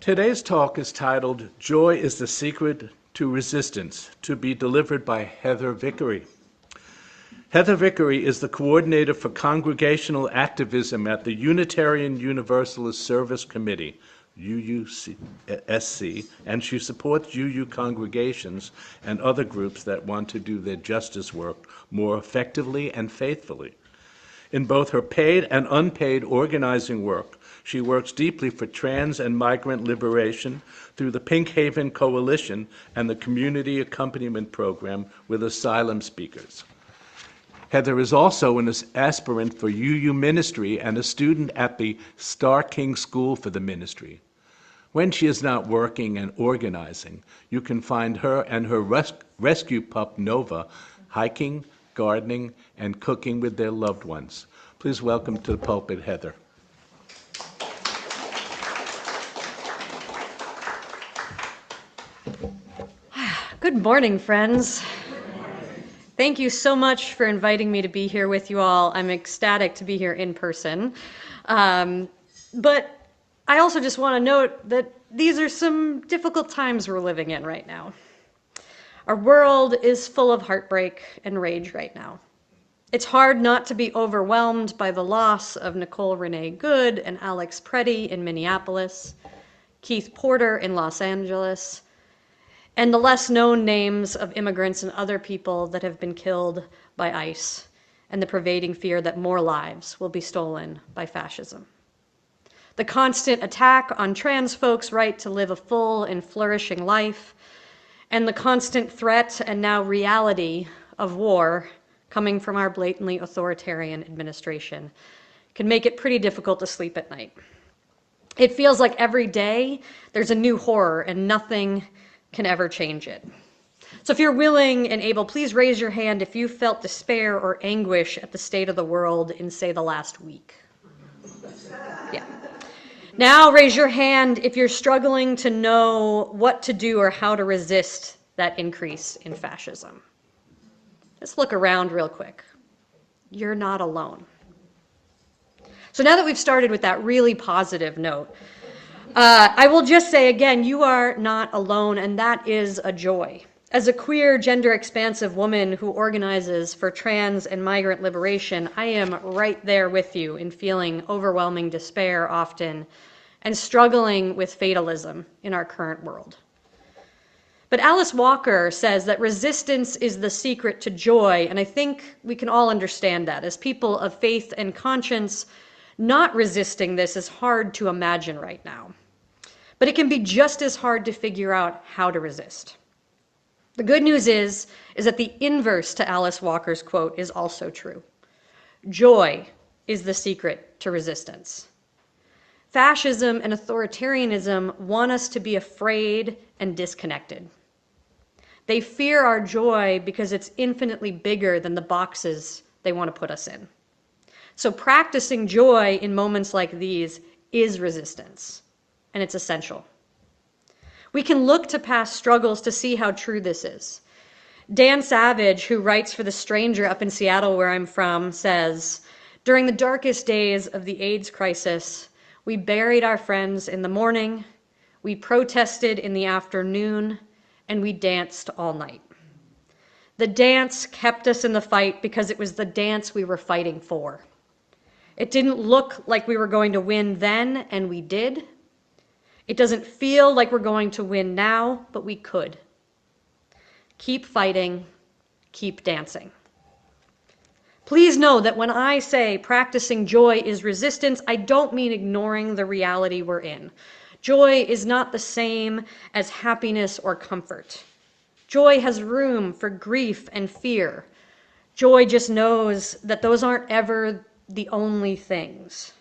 Today's talk is titled, Joy is the Secret to Resistance, to be delivered by Heather Vickery. Heather Vickery is the coordinator for congregational activism at the Unitarian Universalist Service Committee, UUSC, and she supports UU congregations and other groups that want to do their justice work more effectively and faithfully. In both her paid and unpaid organizing work, she works deeply for trans and migrant liberation through the Pink Haven Coalition and the Community Accompaniment Program with asylum speakers. Heather is also an aspirant for UU ministry and a student at the Star King School for the Ministry. When she is not working and organizing, you can find her and her rescue pup Nova hiking, gardening, and cooking with their loved ones. Please welcome to the pulpit, Heather. Good morning, friends. Thank you so much for inviting me to be here with you all. I'm ecstatic to be here in person. But I also just want to note that these are some difficult times we're living in right now. Our world is full of heartbreak and rage right now. It's hard not to be overwhelmed by the loss of Nicole Renee Good and Alex Preddy in Minneapolis, Keith Porter in Los Angeles, and the less known names of immigrants and other people that have been killed by ICE, and the pervading fear that more lives will be stolen by fascism. The constant attack on trans folks' right to live a full and flourishing life, and the constant threat and now reality of war coming from our blatantly authoritarian administration can make it pretty difficult to sleep at night. It feels like every day there's a new horror and nothing can ever change it. So if you're willing and able, please raise your hand if you felt despair or anguish at the state of the world in, say, the last week. Yeah. Now raise your hand if you're struggling to know what to do or how to resist that increase in fascism. Just look around real quick. You're not alone. So now that we've started with that really positive note, I will just say again, you are not alone, and that is a joy. As a queer, gender-expansive woman who organizes for trans and migrant liberation, I am right there with you in feeling overwhelming despair often and struggling with fatalism in our current world. But Alice Walker says that resistance is the secret to joy, and I think we can all understand that. As people of faith and conscience, not resisting this is hard to imagine right now. But it can be just as hard to figure out how to resist. The good news is that the inverse to Alice Walker's quote is also true. Joy is the secret to resistance. Fascism and authoritarianism want us to be afraid and disconnected. They fear our joy because it's infinitely bigger than the boxes they want to put us in. So practicing joy in moments like these is resistance, and it's essential. We can look to past struggles to see how true this is. Dan Savage, who writes for The Stranger up in Seattle, where I'm from, says, "During the darkest days of the AIDS crisis, we buried our friends in the morning, we protested in the afternoon, and we danced all night. The dance kept us in the fight because it was the dance we were fighting for. It didn't look like we were going to win then, and we did. It doesn't feel like we're going to win now, but we could. Keep fighting, keep dancing." Please know that when I say practicing joy is resistance, I don't mean ignoring the reality we're in. Joy is not the same as happiness or comfort. Joy has room for grief and fear. Joy just knows that those aren't ever the only things.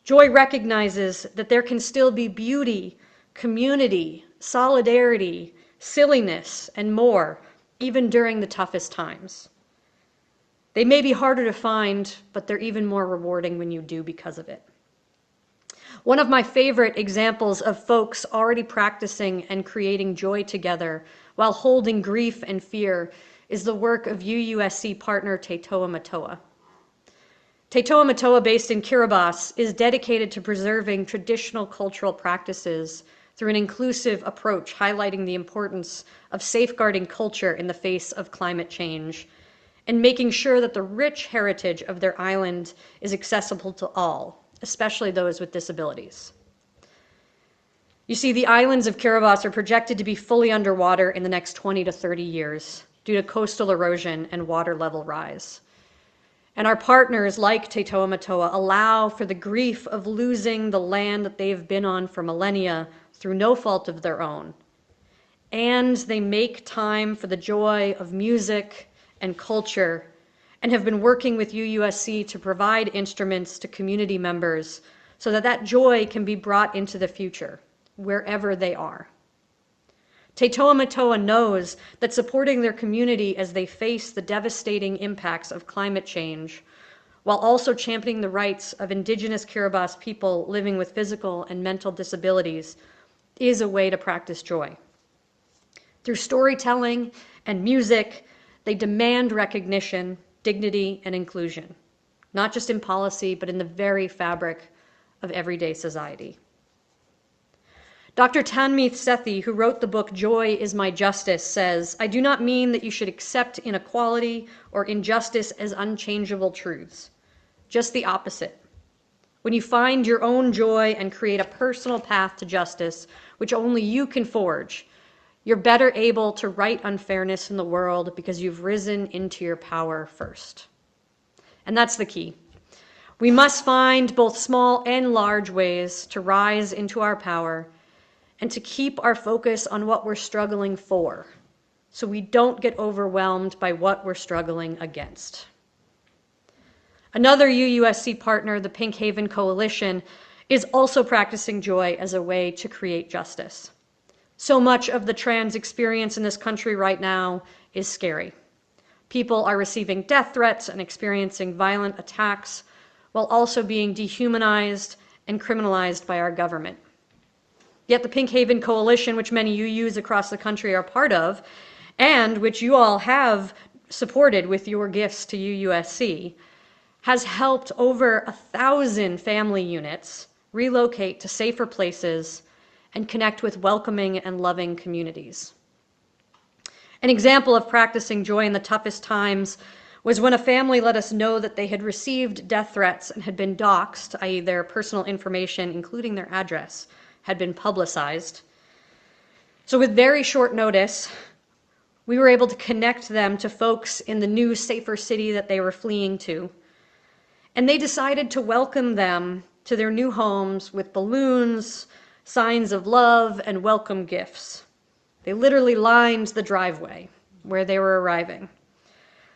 Joy recognizes that there can still be beauty, community, solidarity, silliness, and more, even during the toughest times. They may be harder to find, but they're even more rewarding when you do because of it. One of my favorite examples of folks already practicing and creating joy together while holding grief and fear is the work of UUSC partner Tetoa Matoa. Teitoa Matoa, based in Kiribati, is dedicated to preserving traditional cultural practices through an inclusive approach, highlighting the importance of safeguarding culture in the face of climate change and making sure that the rich heritage of their island is accessible to all, especially those with disabilities. You see, the islands of Kiribati are projected to be fully underwater in the next 20 to 30 years due to coastal erosion and water level rise. And our partners like Teitoa Matoa allow for the grief of losing the land that they've been on for millennia through no fault of their own. And they make time for the joy of music and culture and have been working with UUSC to provide instruments to community members so that that joy can be brought into the future, wherever they are. Teitoa Matoa knows that supporting their community as they face the devastating impacts of climate change, while also championing the rights of Indigenous Kiribati people living with physical and mental disabilities, is a way to practice joy. Through storytelling and music, they demand recognition, dignity, and inclusion, not just in policy, but in the very fabric of everyday society. Dr. Tanmeeth Sethi, who wrote the book Joy is My Justice, says, "I do not mean that you should accept inequality or injustice as unchangeable truths. Just the opposite. When you find your own joy and create a personal path to justice, which only you can forge, you're better able to right unfairness in the world because you've risen into your power first." And that's the key. We must find both small and large ways to rise into our power and to keep our focus on what we're struggling for, so we don't get overwhelmed by what we're struggling against. Another UUSC partner, the Pink Haven Coalition, is also practicing joy as a way to create justice. So much of the trans experience in this country right now is scary. People are receiving death threats and experiencing violent attacks while also being dehumanized and criminalized by our government. Yet the Pink Haven Coalition, which many UUs across the country are part of, and which you all have supported with your gifts to UUSC, has helped over 1,000 family units relocate to safer places and connect with welcoming and loving communities. An example of practicing joy in the toughest times was when a family let us know that they had received death threats and had been doxxed, i.e. their personal information, including their address, had been publicized. So with very short notice, we were able to connect them to folks in the new, safer city that they were fleeing to. And they decided to welcome them to their new homes with balloons, signs of love, and welcome gifts. They literally lined the driveway where they were arriving.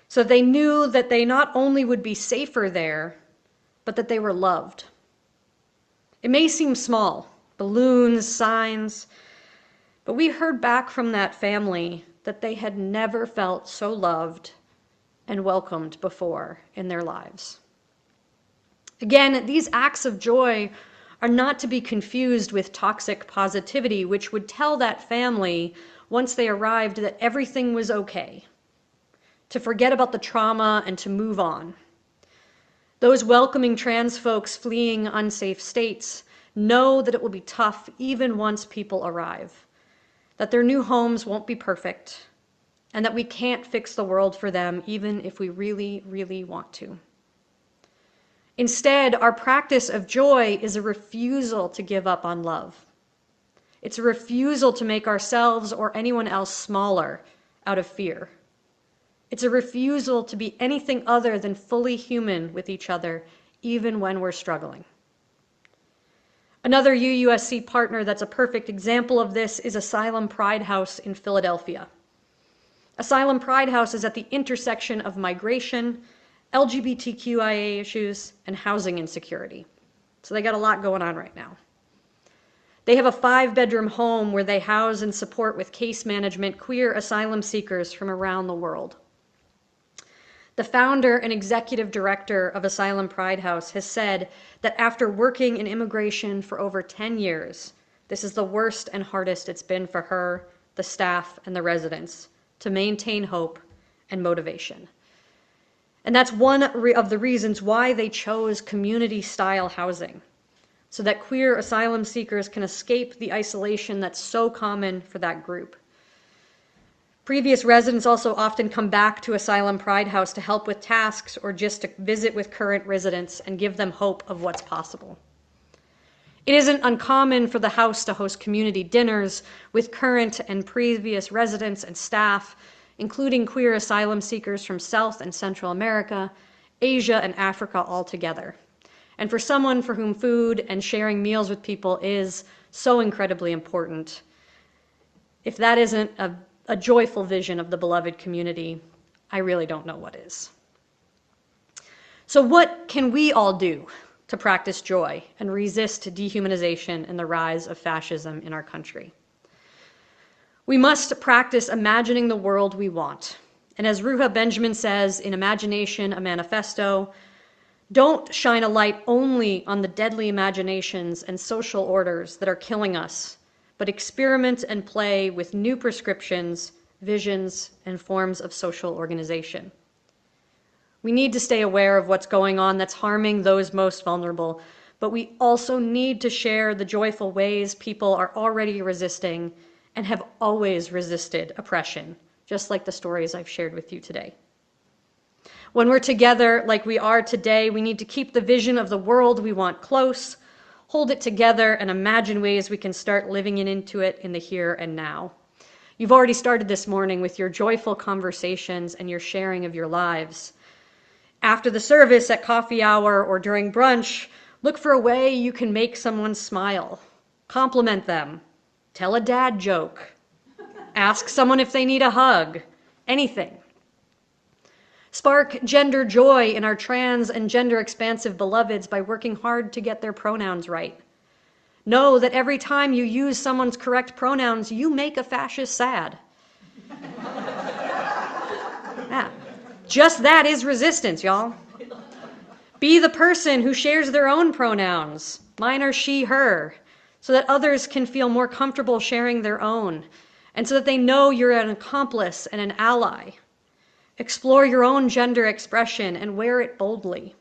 So they knew that they not only would be safer there, but that they were loved. It may seem small, balloons, signs, but we heard back from that family that they had never felt so loved and welcomed before in their lives. Again, these acts of joy are not to be confused with toxic positivity, which would tell that family once they arrived that everything was okay, to forget about the trauma and to move on. Those welcoming trans folks fleeing unsafe states know that it will be tough even once people arrive, that their new homes won't be perfect, and that we can't fix the world for them even if we really, really want to. Instead, our practice of joy is a refusal to give up on love. It's a refusal to make ourselves or anyone else smaller out of fear. It's a refusal to be anything other than fully human with each other, even when we're struggling. Another UUSC partner that's a perfect example of this is Asylum Pride House in Philadelphia. Asylum Pride House is at the intersection of migration, LGBTQIA issues, and housing insecurity. So they got a lot going on right now. They have a 5-bedroom home where they house and support with case management queer asylum seekers from around the world. The founder and executive director of Asylum Pride House has said that after working in immigration for over 10 years, this is the worst and hardest it's been for her, the staff, and the residents to maintain hope and motivation. And that's one of the reasons why they chose community-style housing, so that queer asylum seekers can escape the isolation that's so common for that group. Previous residents also often come back to Asylum Pride House to help with tasks or just to visit with current residents and give them hope of what's possible. It isn't uncommon for the house to host community dinners with current and previous residents and staff, including queer asylum seekers from South and Central America, Asia, and Africa all together. And for someone for whom food and sharing meals with people is so incredibly important, if that isn't a joyful vision of the beloved community, I really don't know what is. So what can we all do to practice joy and resist dehumanization and the rise of fascism in our country? We must practice imagining the world we want. And as Ruha Benjamin says in Imagination, a Manifesto, don't shine a light only on the deadly imaginations and social orders that are killing us, but experiment and play with new prescriptions, visions, and forms of social organization. We need to stay aware of what's going on that's harming those most vulnerable, but we also need to share the joyful ways people are already resisting and have always resisted oppression, just like the stories I've shared with you today. When we're together like we are today, we need to keep the vision of the world we want close, hold it together, and imagine ways we can start living into it in the here and now. You've already started this morning with your joyful conversations and your sharing of your lives. After the service, at coffee hour, or during brunch, look for a way you can make someone smile. Compliment them. Tell a dad joke. Ask someone if they need a hug. Anything. Spark gender joy in our trans and gender expansive beloveds by working hard to get their pronouns right. Know that every time you use someone's correct pronouns, you make a fascist sad. Yeah. Just that is resistance, y'all. Be the person who shares their own pronouns. Mine are she, her, so that others can feel more comfortable sharing their own, and so that they know you're an accomplice and an ally. Explore your own gender expression and wear it boldly.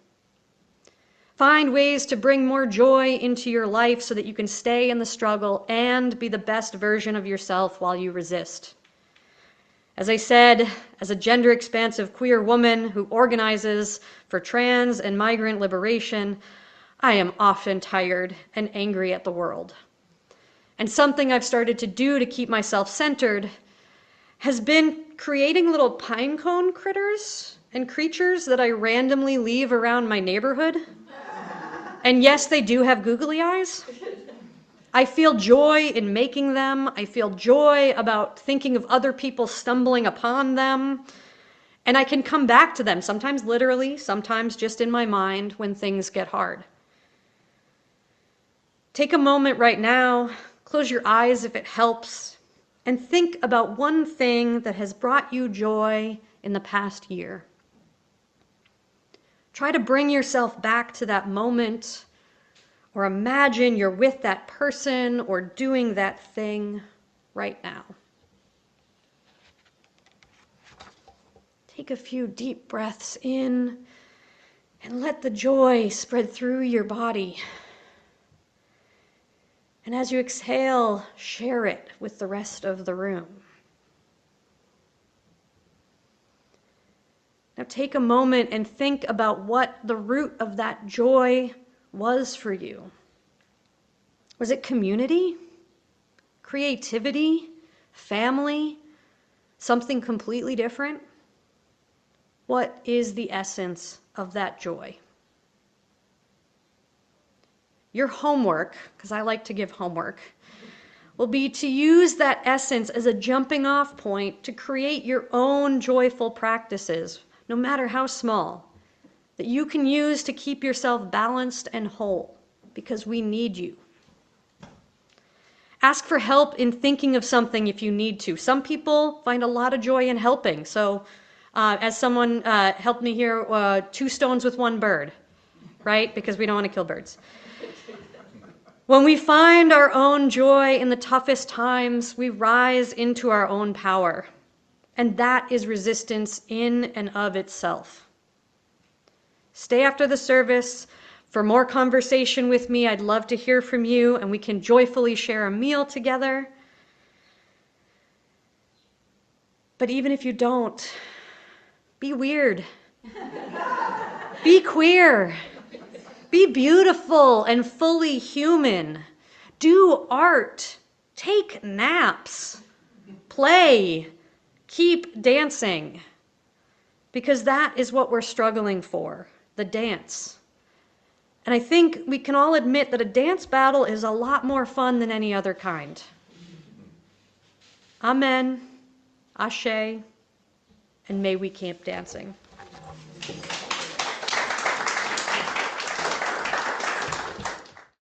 Find ways to bring more joy into your life so that you can stay in the struggle and be the best version of yourself while you resist. As I said, as a gender expansive queer woman who organizes for trans and migrant liberation, I am often tired and angry at the world. And something I've started to do to keep myself centered has been creating little pine cone critters and creatures that I randomly leave around my neighborhood. And yes, they do have googly eyes. I feel joy in making them. I feel joy about thinking of other people stumbling upon them. And I can come back to them, sometimes literally, sometimes just in my mind when things get hard. Take a moment right now, close your eyes if it helps, and think about one thing that has brought you joy in the past year. Try to bring yourself back to that moment, or imagine you're with that person or doing that thing right now. Take a few deep breaths in and let the joy spread through your body. And as you exhale, share it with the rest of the room. Now take a moment and think about what the root of that joy was for you. Was it community, creativity, family, something completely different? What is the essence of that joy? Your homework, because I like to give homework, will be to use that essence as a jumping off point to create your own joyful practices, no matter how small, that you can use to keep yourself balanced and whole, because we need you. Ask for help in thinking of something if you need to. Some people find a lot of joy in helping. So as someone helped me here, 2 stones with 1 bird, right? Because we don't want to kill birds. When we find our own joy in the toughest times, we rise into our own power. And that is resistance in and of itself. Stay after the service for more conversation with me. I'd love to hear from you, and we can joyfully share a meal together. But even if you don't, be weird. Be queer. Be beautiful and fully human. Do art. Take naps. Play. Keep dancing. Because that is what we're struggling for, the dance. And I think we can all admit that a dance battle is a lot more fun than any other kind. Amen. Ashe, and may we keep dancing.